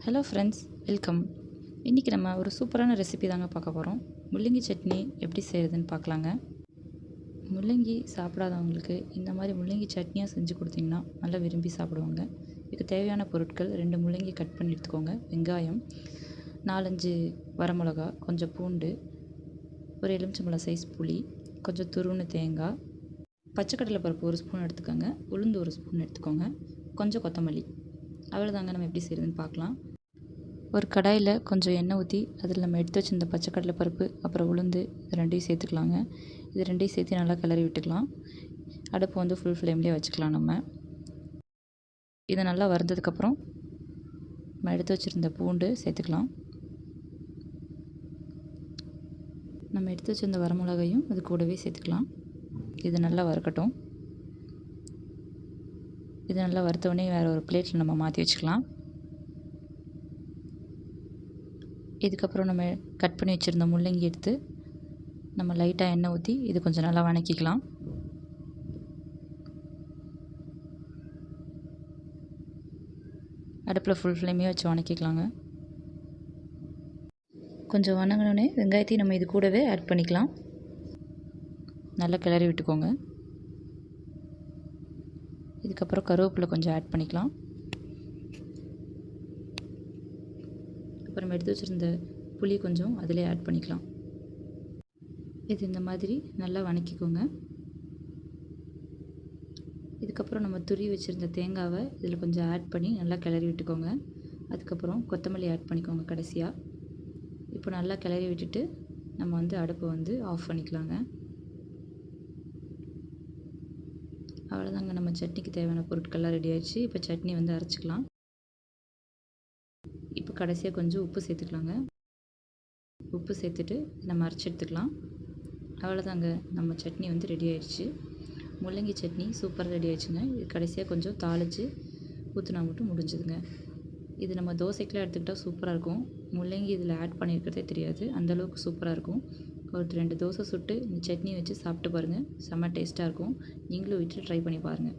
Hello friends, welcome. இன்றைக்கி நம்ம ஒரு சூப்பரான ரெசிபி தாங்க பார்க்க போகிறோம். முள்ளங்கி சட்னி எப்படி செய்கிறதுன்னு பார்க்கலாங்க. முள்ளங்கி சாப்பிடாதவங்களுக்கு இந்த மாதிரி முள்ளங்கி சட்னியாக செஞ்சு கொடுத்தீங்கன்னா நல்லா விரும்பி சாப்பிடுவாங்க. இதுக்கு தேவையான பொருட்கள் 2 முள்ளங்கி கட் பண்ணி எடுத்துக்கோங்க, வெங்காயம், 4-5 வரமிளகா, கொஞ்சம் பூண்டு, ஒரு எலுமிச்சம்பழம் சைஸ் புளி, கொஞ்சம் துருவன தேங்காய், பச்சைக்கடலை பருப்பு 1 ஸ்பூன் எடுத்துக்கோங்க, உளுந்து 1 ஸ்பூன் எடுத்துக்கோங்க, கொஞ்சம் கொத்தமல்லி. அவ்வளோதாங்க. நம்ம எப்படி செய்கிறதுன்னு பார்க்கலாம். ஒரு கடாயில் கொஞ்சம் எண்ணெய் ஊற்றி அதில் நம்ம எடுத்து வச்சிருந்த பச்சைக்கடலை பருப்பு அப்புறம் உளுந்து இது 2ஐயும் சேர்த்துக்கலாங்க. இது 2ஐயும் சேர்த்து நல்லா கிளறி விட்டுக்கலாம். அடுப்பு வந்து ஃபுல் ஃப்ளேம்லேயே வச்சுக்கலாம். இது நல்லா வறுத்ததுக்கப்புறம் நம்ம எடுத்து வச்சுருந்த பூண்டு சேர்த்துக்கலாம். நம்ம எடுத்து வச்சுருந்த வரமிளகாயும் அது கூடவே சேர்த்துக்கலாம். இது நல்லா வறுக்கட்டும். இது நல்லா வறுத்தோடனே வேறு ஒரு பிளேட்டில் நம்ம மாற்றி வச்சுக்கலாம். இதுக்கப்புறம் நம்ம கட் பண்ணி வச்சுருந்த முள்ளங்கி எடுத்து நம்ம லைட்டாக எண்ணெய் ஊற்றி இது கொஞ்சம் நல்லா வதக்கிக்கலாம். அடுப்பில் ஃபுல் ஃப்ளேமே வச்சு வதக்கிக்கலாங்க. கொஞ்சம் வதங்கினோடனே வெங்காயத்தையும் நம்ம இது கூடவே ஆட் பண்ணிக்கலாம். நல்லா கிளறி விட்டுக்கோங்க. இதுக்கப்புறம் கருவேப்பிலை கொஞ்சம் ஆட் பண்ணிக்கலாம். அப்புறம் எடுத்து வச்சுருந்த புளி கொஞ்சம் அதிலே ஆட் பண்ணிக்கலாம். இது இந்த மாதிரி நல்லா வதக்கிக்கோங்க. இதுக்கப்புறம் நம்ம துருவி வச்சுருந்த தேங்காவை இதில் கொஞ்சம் ஆட் பண்ணி நல்லா கிளறி விட்டுக்கோங்க. அதுக்கப்புறம் கொத்தமல்லி ஆட் பண்ணிக்கோங்க கடைசியாக. இப்போ நல்லா கிளறி விட்டுட்டு நம்ம வந்து அடுப்பை வந்து ஆஃப் பண்ணிக்கலாங்க. அவ்வளோதாங்க. நம்ம சட்னிக்கு தேவையான பொருட்கள்லாம் ரெடி ஆயிடுச்சு. இப்போ சட்னி வந்து அரைச்சிக்கலாம். இப்போ கடைசியாக கொஞ்சம் உப்பு சேர்த்துக்கலாங்க. உப்பு சேர்த்துட்டு நம்ம அரைச்சி எடுத்துக்கலாம். அவ்வளோதாங்க. நம்ம சட்னி வந்து ரெடி ஆயிடுச்சு. முள்ளங்கி சட்னி சூப்பராக ரெடி ஆயிடுச்சுங்க. இது கடைசியாக கொஞ்சம் தாளித்து ஊற்றினா மட்டும் முடிஞ்சுதுங்க. இது நம்ம தோசைக்கெலாம் எடுத்துக்கிட்டால் சூப்பராக இருக்கும். முள்ளங்கி இதில் ஆட் பண்ணியிருக்கிறதே தெரியாது, அந்தளவுக்கு சூப்பராக இருக்கும். ஒரு 2 தோசை சுட்டு இந்த சட்னி வச்சு சாப்பிட்டு பாருங்கள். செம்ம டேஸ்ட்டாக இருக்கும். நீங்களும் வீட்டில் ட்ரை பண்ணி பாருங்கள்.